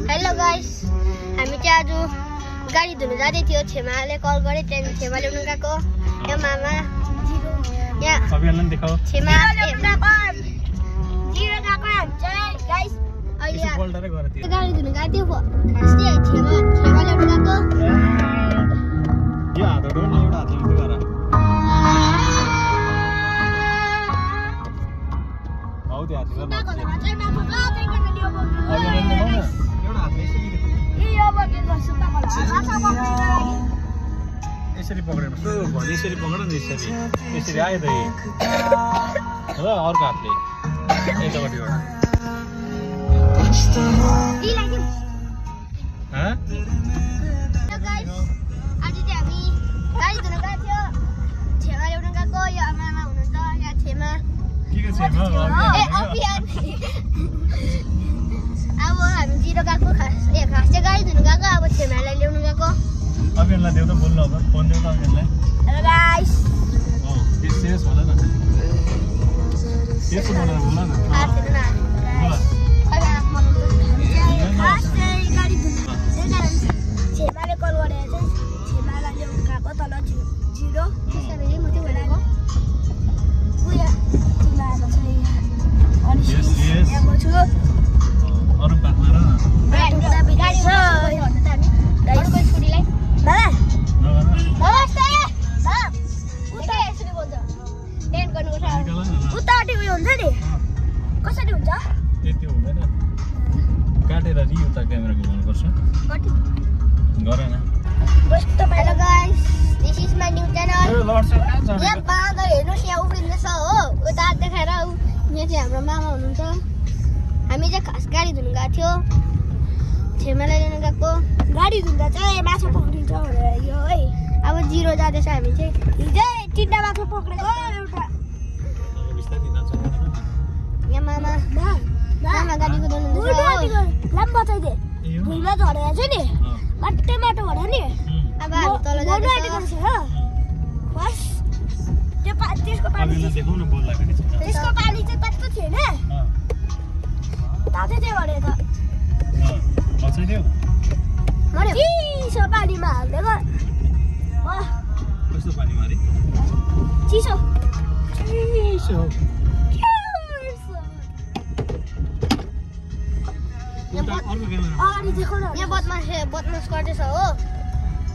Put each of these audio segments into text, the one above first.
Hello guys, हामी चाहिँ आज गाडी धुन जाँदै थियो। छेमाले कल गरे, त्यहाँदेखि छेमा ल्याउनु गएको। यहाँ मामा यहाँ अभियानलाई देखाऊ। छेमा जिरो गएको हुन्छ गाइस। अहिले पल्टरै गरे त्यो गाडी धुन गएको थियो। खासै छेमा ल्याउनु गएको। यो हात उठाउनु एउटा हातले उठ्दै गर। हौ त्यो हात गर। एउटा हातले यसरी पक्रेर यसरी पक्रेर नि यसरी आयो त र अर्को हातले यतापट्टि एउटा आज चाहिँ हामी गाडी धुन गएको थियो। छेमा ल्याउनु गएको। यो आमामा हुनुहुन्छ, यहाँ छेमा अभियान। अब हामी जिरो गएको। खास चाहिँ गाडी धुन गएको। अब छेमालाई ल्याउनु गएको। अभियानलाई देऊ त, बोल्नु अब फोन देऊ त अभियानलाई। हेलो गाइस, सिरियस होला न, यसो बोलेर बोल न। छेमाले कल गरेर चाहिँ छेमालाई ल्याउनु गएको। तल जिरो मात्रै भनेको अरू पाखमा र उतापट्टि उयो हुन्छ नि, कसरी हुन्छ त्यति हुँदैन। काटेर उता क्यामेरा घुमाउनुपर्छ। गरेन। Hello guys, this is my new channel. यहाँ बाँदर हेर्नुहोस्, यहाँ उफ्रिँदैछ हो। उता देखाएर यहाँ चाहिँ हाम्रो मामा हुनुहुन्छ। हामी चाहिँ खास गाडी धुन गएको थियो। छेमालाई लिनु गएको। गाडी धुँदा चाहिँ माछा पक्रिन्छ भनेर यो है। अब जिरो जाँदैछ। हामी चाहिँ हिजै 3टा माछा पक्रेको। एउटा यहाँ मामा गाडी कुदाउनुहुन्छ। लाम बचाइदिए भुइँमा झरेको छ नि, माटो माटो भएर नि। अब हामी तल जाँदैछ। त्यसको पानी चाहिँ कस्तो थिएन, तातो चाहिँ भन्यो त। चिसो पानीमा हालिदिएको। कस्तो पानीमा रे? चिसो यहाँ बदमास गर्दैछ हो।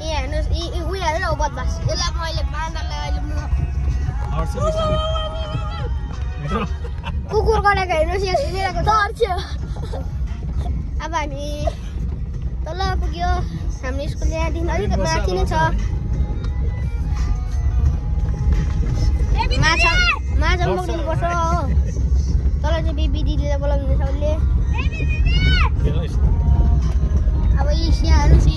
यहाँ हेर्नुहोस्, उयो हेरेर हो बदमास। यसलाई मैले बाँदरलाई अहिले कुकुर गरेको हेर्नुहोस्। यहाँ अब हामी तल पुग्यो। हाम्रो स्कुल यहाँदेखि अलिक माथि नै छ। माछा पक्रिनुपर्छ हो। तल चाहिँ बेबी दिदीलाई बोलाउनुहुन्छ उसले। अब यहाँ हेर्नुहोस्,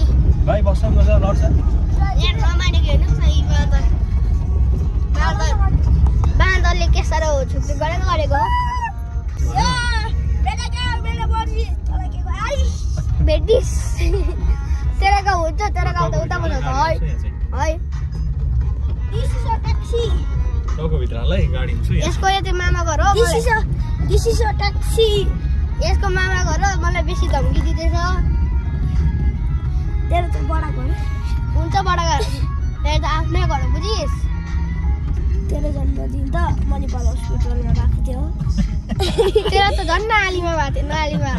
भाइ बस्न मजा लड्छ। यहाँ रमाइलो हेर्नुहोस् न। यी बाँदरले के साह्रो छुट्टी गरेको भेटिस तेरा गाउँ हुन्छ। तेरा गाउँ त उता बनाउँछ है। यसको यो चाहिँ मामा घर हो। यसको मामा घर हो। मलाई बेसी धम्की दिँदैछ। तेरो त बडा घर हुन्छ। बडा घर तेरो त आफ्नै घर हो, बुझिस्। तेरो जन्मदिन त मणिपाल हस्पिटलमा भएको थियो। तेरो त झन् नालीमा भएको थियो। नालीमा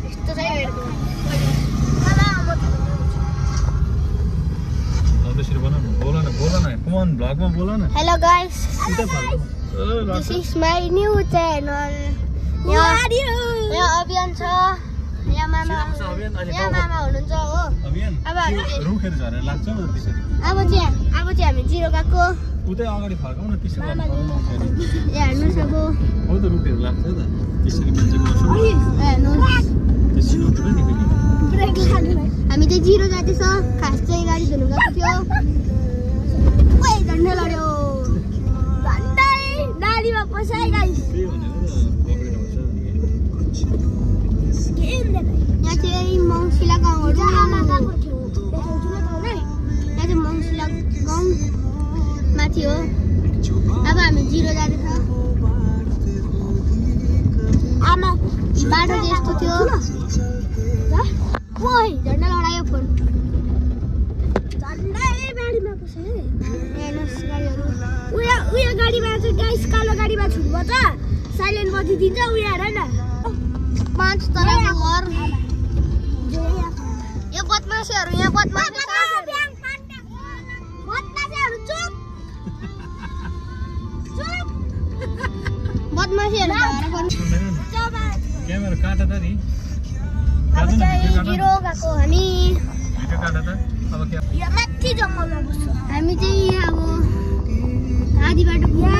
यस्तो चाहिँ hello guys, this is my new channel. यहाँ अभियान छ। यहाँ मामा हुनुहुन्छ हो। अब चाहिँ हामी जिरो गएको। उतै अगाडि फर्काउन त्यसरी यहाँ हेर्नुहोस्। अब हो त रुखहरू लाग्छ त त्यसरी मान्छे गर्छु। हामी चाहिँ जिरो जाँदैछ। खास चाहिँ गाडी धुनु गएको थियो। झन्डै लड्यो। नालीमा पसाइ गाइस। यहाँ चाहिँ मङ्सिला गाउँ हो। यहाँ चाहिँ मङ्सिला गाउँ माथि हो। अब हामी जिरो जाँदैछ। आमा बाटो चाहिँ यस्तो थियो ओइ झन्डा लडायो फोन झन्डा गाडीमा पस्यो हेर्नुहोस् गाडीहरू उयो गाडीमा चाहिँ गाइस कालो गाडीमा छुट्छ साइलेन्ट बजिदिन्छ उयो हेर न 5 तलाको घर यो बदमासीहरू यहाँ बदमासीहरू चुप बदमासीहरू क्यामेरा काट त नि अब चाहिँ हिरो गएको हामी भिडियो काट त अब के यो माथि जङ्गलमा बस्छौँ हामी चाहिँ अब आधी बाटो पुग्यो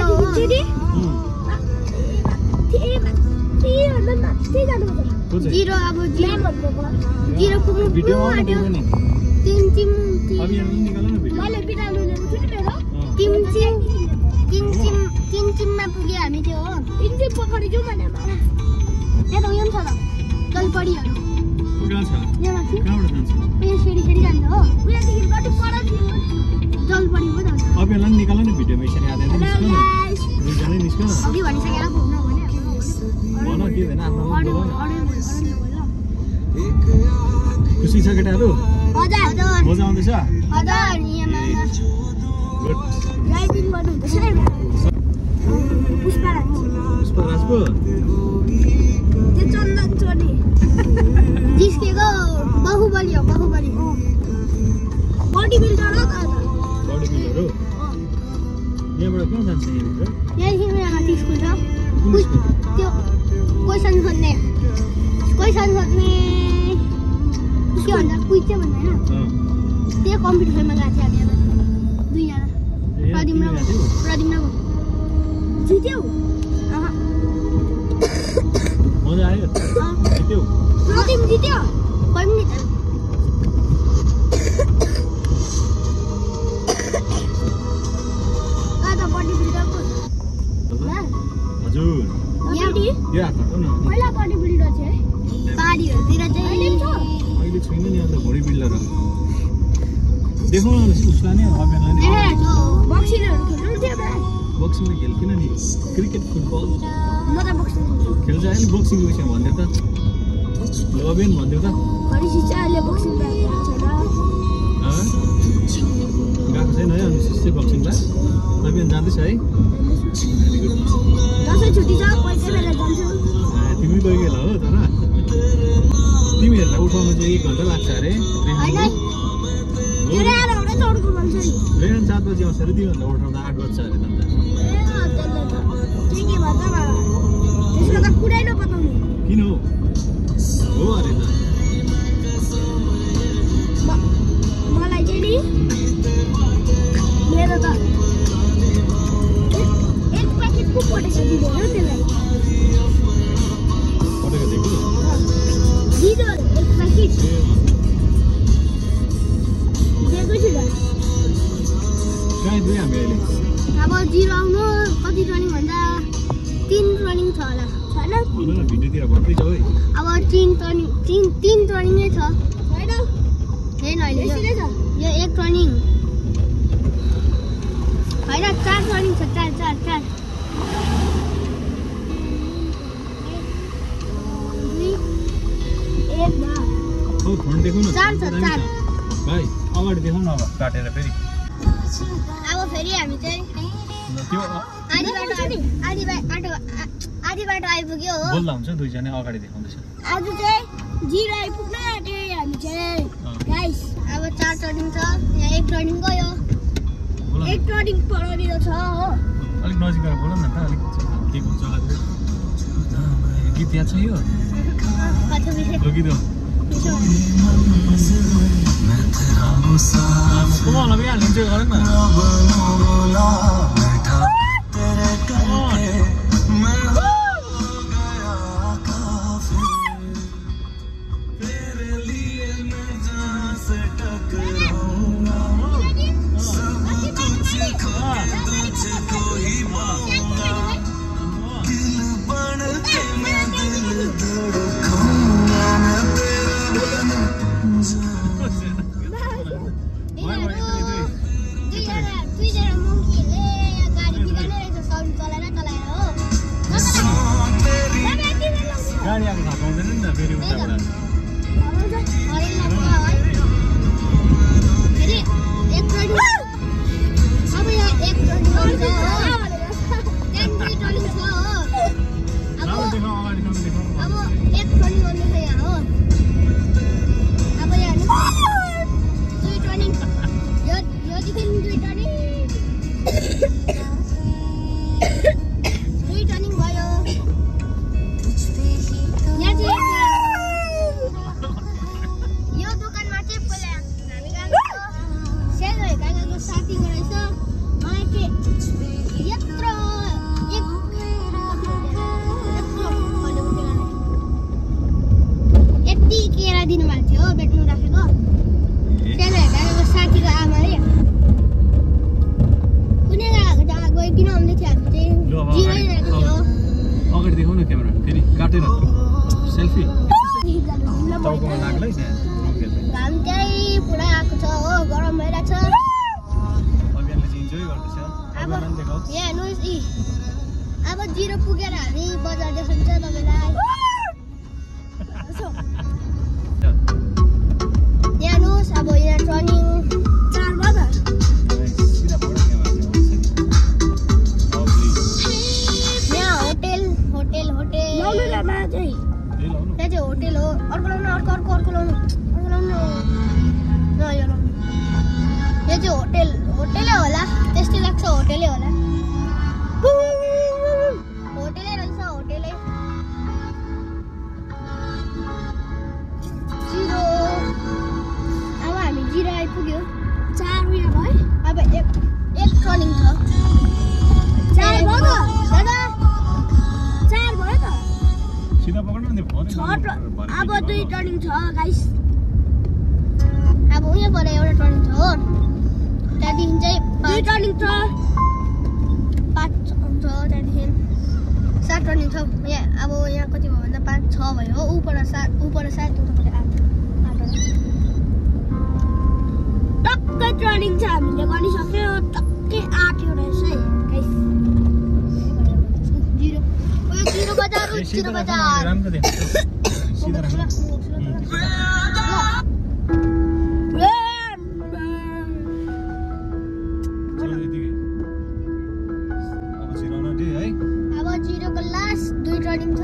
जिरो अब जिरो पुग्नु भिडियो आउँदैन नि तिम अब यहाँ निकाल्नु न भिडियो मैले बिटाल्नु किमचिममा पुग्यो हामी त्यो हो किमचिम पकडी जाउँ भने यहाँ त उयो पनि छ त जलपरीहरू कहाँ छ यहाँ माथि कहाँबाट जान्छ उयो फेरि जान्छ हो उयोदेखि कति पर जलपरी पो जान्छ अब यसलाई निकाल्नु न भिडियोमा यसरी आधा निस्क्नु न दुईजना निस्क्नु न अघि भनिसकेर पुग्नु भने भन के होइन आफ्नो खुसी छ केटाहरू मजा आउँदैछ पुष्पराजको जिस्केको बाहुबली हो बडी बिल्डर हो यहाँबाट कहाँ जान्छ यहाँदेखि स्कुल छ त्यो क्वेसन सोध्ने के भन्छ क्विज चाहिँ भन्दैन त्यो कम्पिटिसनमा गएको थियो हामी दुईजना प्रदिम्नको जित्यौ मजा आयो जित्यौ प्रदिम जित्यो खै पनि हजुर पहिला बडी बिल्डर थियो है पहाडीहरूतिर चाहिँ अहिले छैन नि अन्त बडी बिल्डर देखाउन उसलाई नि अभियानलाई नि बक्सिङले खेल्किन नि क्रिकेट फुटबल म त बक्सिङ खेल्छ अहिले बक्सिङको विषय भन्दै त अभियान भन्दै त गएको छैन है अनि सिस्टै बक्सिङलाई अभियान जाँदैछ है तिमी कोही बेला हो तर तिमीहरूलाई उठाउनु चाहिँ 1 घन्टा लाग्छ अरे रेन 7 बजी आउँछ अरे तिमीहरूलाई उठाउँदा 8 बज्छ अरे किन हो अरे त मलाई चाहिँ नि मेरो त एक प्याकेट को पटेको दिदैन त्यसलाई पटेको दिएको दिदो एक प्याकेट दिएको छु त कहाँ दुई हामी अहिले अब जिरो आउनु कति रनिङ भन्दा 3 रनिङ छ होला छैन भिडियोतिर भन्दै छ है अब 3 रनिङ नै छ हैन अहिले यो 1 रनिङ हैन 4 रनिङ छ 4 फोन देखाउन 4 भाइ अगाडि देखाउन अब काटेर फेरि अब फेरि हामी चाहिँ त्यो आधी बाटो आइपुग्यो हो बोल्दा हुन्छ दुईजना अगाडि देखाउँदैछ आज चाहिँ जिरो आइपुग्न आँट्यो हामी चाहिँ गाइस अब 4 रनिङ छ यहाँ 1 रनिङ गयो 1 रनिङ पढाउनेर छ हो अलिक नजिक गएर बोल न त अलिक के हुन्छ गीत याद छ यो गीत हो Come on, let's go. गाडी आएको थाहा पाउँदैन नि त फेरि उताबाट अब 0 पुगेर हामी बजार देखाउँछ तपाईलाई यानुस अब यहाँ टर्निङ 4 बजा यहाँ होटल लाउनुमा चाहिँ यहाँ चाहिँ होटल हो अर्को लाउनु अर्को लाउनु ल यो लाउनु यो चाहिँ होटलै होला त्यस्तै लाग्छ होटलै होला होटलै रहेछ होटलै 0 अब हामी 0 आइपुग्यो 4 उयो भयो अब एक टर्निङ छ 4 भयो दादा 4 भयो त सिधा पक्ड्नु नि फोन अब 2 टर्निङ छ गाइस अब उयो पर एउटा टर्निङ छ हो त्यहाँदेखि चाहिँ 2 टर्निङ छ 5 हुन्छ त्यहाँदेखि 7 टर्निङ छ यहाँ अब यहाँ कति भयो भन्दा 5 6 भयो हो ऊपर 7 उतापट्टि 8 टक्कै टर्निङ छ हामीले गरिसक्यो टक्कै 8 एउटा रहेछ है गाइस 0 बजार राम्रो देख्छ सिधा राम्रो टर्निङ छ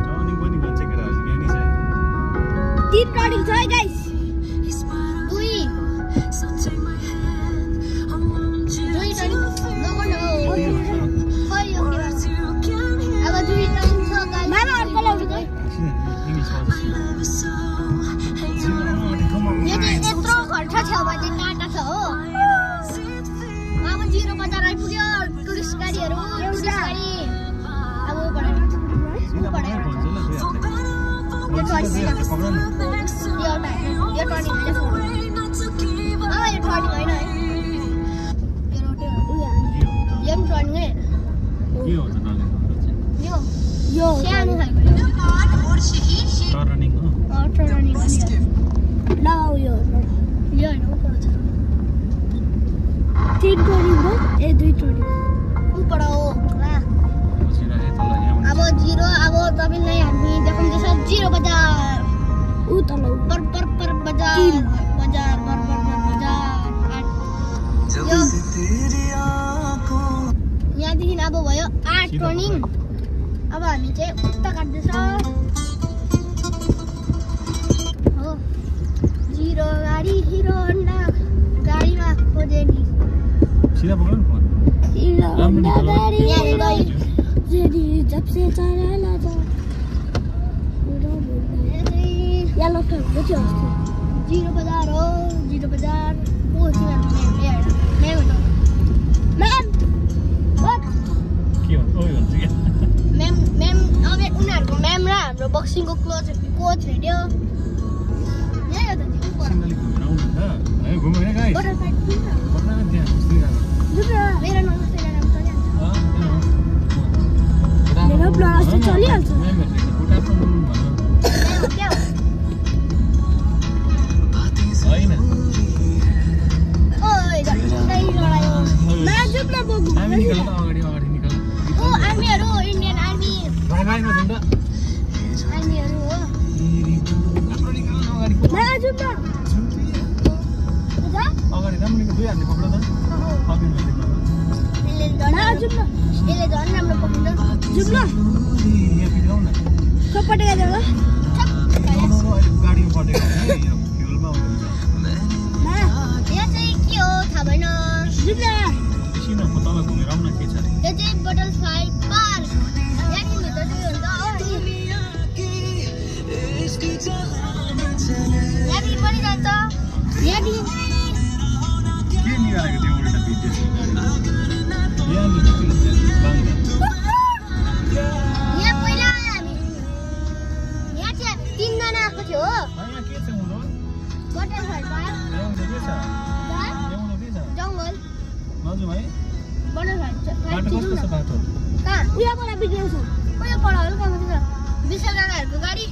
टर्निङ पनि भन्छ केटाहरु ज्ञानी छ 3 टर्निङ छ है गाइस 2 टर्निङ नगर्नु खै यो केटा अब 2 टर्निङ छ गाइस मामा अर्को लाउनु गयो यो चाहिँ यत्रो खर्च छेउमा चाहिँ काटा छ हो अब 0 बजार आइपुग्यो टुरिस्ट गाडीहरु टुरिस्ट गाडी अब बढ्यो यो टर्निङ होइन है यो टर्निङ है यो सानो खालको टर्निङ लगाऊ यो होइन ऊपर छ 3 टर्निङ हो 2 टर्निङ ऊपर हो अब 0 अब तपाईलाई हामी देखाउँदैछ 0 बजार उ तल पर बजार यहाँदेखि अब भयो 8 टर्निङ अब हामी चाहिँ उता काट्दैछ हो 0 गाडी हिरो होन्डा गाडीमा खोजे नि सिधा पक्ड्नु फोन राम्रो गाडी जब से चला जा येलो टर्न देखियो 0 बजार हो 0 बजार ओ सिधा मैं व्हाट के हो ओइ भन्छ के मैम अब उनीहरुको मैम र हाम्रो बक्सिङको कोच रेडियो यहाँ त ऊपर घुमाउनु त है घुमाउन गाइस पक्ड्न त्यहाँ सिधा मेरो नमस्ते नाम त मेरो ब्लग चाहिँ चलिहाल्छ होइन ओइ दai लडायो माजुब न बोगु हामी निकाल्नु अगाडि निकाल्नु ओ आर्मीहरु इन्डियन आर्मी भाइ भाइ नजुन्दा आर्मी जुम्न यसले झन् राम्रो पकाउँछ जुम्न यहाँ भित्राउ न कपडा गएर ल गाडीमा पटेको छ यो फ्युलमा हुन्छ यहाँ चाहिँ के हो थाहा भएन जुम्न एकछिन म तल घुमेर आउन के छ यो चाहिँ बटरफ्लाई पार्क यहाँको भित्र चाहिँ हुन्छ यहाँदेखि पनि जान्छ यहाँदेखि के निकालेको त्यो उल्टा भिडियो यहाँ यहाँ पहिला हामी यहाँ चाहिँ 3 जना आएको थियो हो यहाँ के छ हुनु बटरफ्लाई पार्क ल्याउनु के छ ल्याउनु के छ जङ्गल हजुर भाइ बटरफ्लाई बाटो कस्तो छ बाटो कहाँ उयाबाट बिग्रेको छ उयो पढाहरू कहाँ छ विशाल काकाहरूको गाडी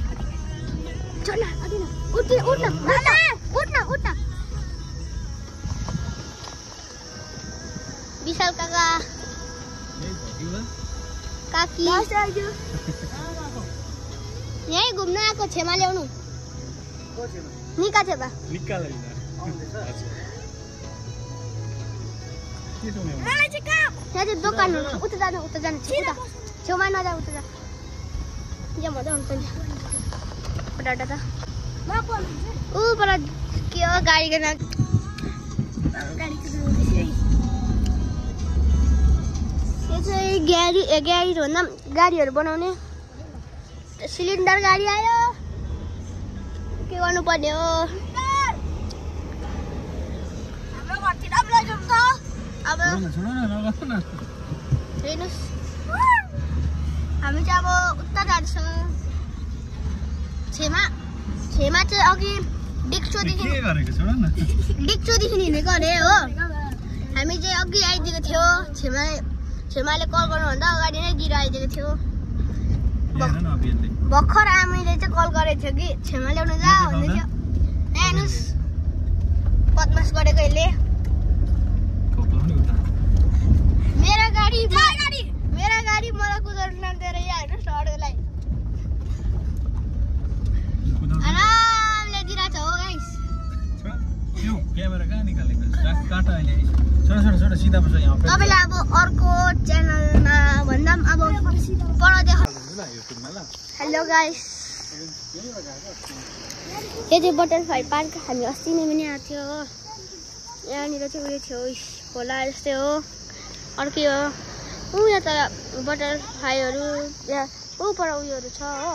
चला अदिन उठ्न विशाल काका काकी यहीँ घुम्न आएको छेमा ल्याउनु निका छेमा यहाँ चाहिँ दोकानहरू उता जानु उता छेउमा नजा उता जा यहाँ मजा आउँछ नि पटाटा त ऊ पर के हो गाडीको नाम यो चाहिँ ग्यारेज भन्दा गाडीहरू बनाउने सिलिन्डर गाडी आयो के गर्नुपर्ने हो अब हेर्नुहोस् हामी चाहिँ अब उता जान्छौँ छेमा चाहिँ अघि डिक्सोदेखि हिँडेको अरे हो हामी चाहिँ अघि आइदिएको थियो छेमाले कल गर्नुभन्दा अगाडि नै गिर आइदिएको थियो भर्खर आमैले चाहिँ कल गरेको थियो कि छेमा ल्याउनु जा भन्दै थियो हेर्नुहोस् बदमास गरेको यसले मेरा गाडी मलाई कुदाउनु नदिएर यहाँ हेर्नुहोस् अरूलाई आरामले दिइरहेको छ हो गाइस क्यामेरा कहाँ निकालेको काटा अहिले छोडा सिधा बस्छ यहाँ तपाईँलाई अब अर्को च्यानलमा भन्दा पनि अब पर देखाउँ हेलो गाइस यो चाहिँ बटरफ्लाई पार्क हामी अस्ति नै पनि आएको थियो हो यहाँनिर चाहिँ उयो थियो खोला जस्तै हो अर्कै हो ऊ यहाँ त बटरफ्लाईहरू यहाँ ऊ पर उयोहरू छ हो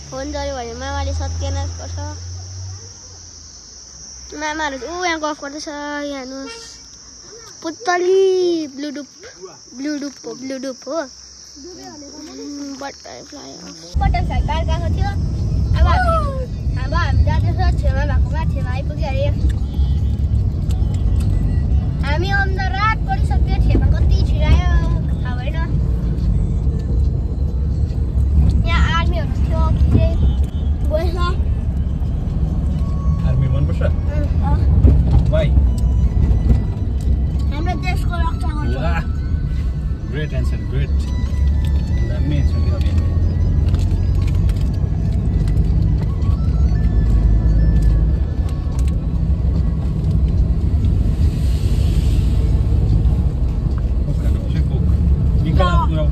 फोन जऱ्यो भने मामाले सत्यानाश गर्छ मामाहरू ऊ यहाँ गफ गर्दैछ यहाँ हेर्नुहोस् पुतली ब्लुडुप हो बटरफ्लाई पार्क आएको थियो अब हामी जाँदैछ छेउमा भएकोमा छेउमा आइपुग्यो अरे हामी अन द रात परिसक्यो छेउमा कति छिरायो थाहा भएन यहाँ आर्मीहरू थियो के गएछ आर्मी मनपर्छ वाइ हाम्रो देशको रक्षा गर्छ ग्रेट एन्सर ग्रेट दामी छ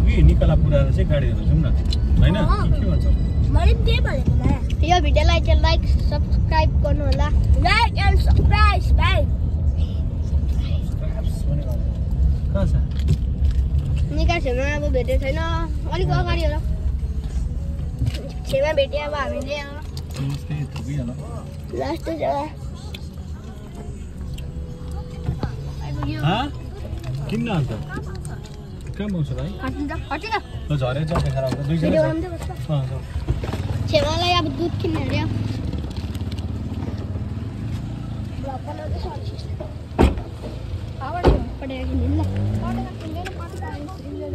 त्यो निकाला पुऱ्याएर चाहिँ गाडीहरू जाउँ न होइन के भन्छ मैले त्यही भनेको ना यो भिडियोलाई चाहिँ लाइक सब्सक्राइब गर्नु होला लाइक एन्ड सब्सक्राइब भाइ कहाँ छ निका छेउमा अब भेटेको छैन अलिक अगाडि होला छेउमा भेट्यो अब हामीले लास्ट जग्गा किन्न अन्त कहाँ पाउँछ भाइ हटिन झरेर चाहिँ देखाएर आउँछ 2 जना छेउमालाई अब दुध किन्नु अरे पटेर किन्नु ल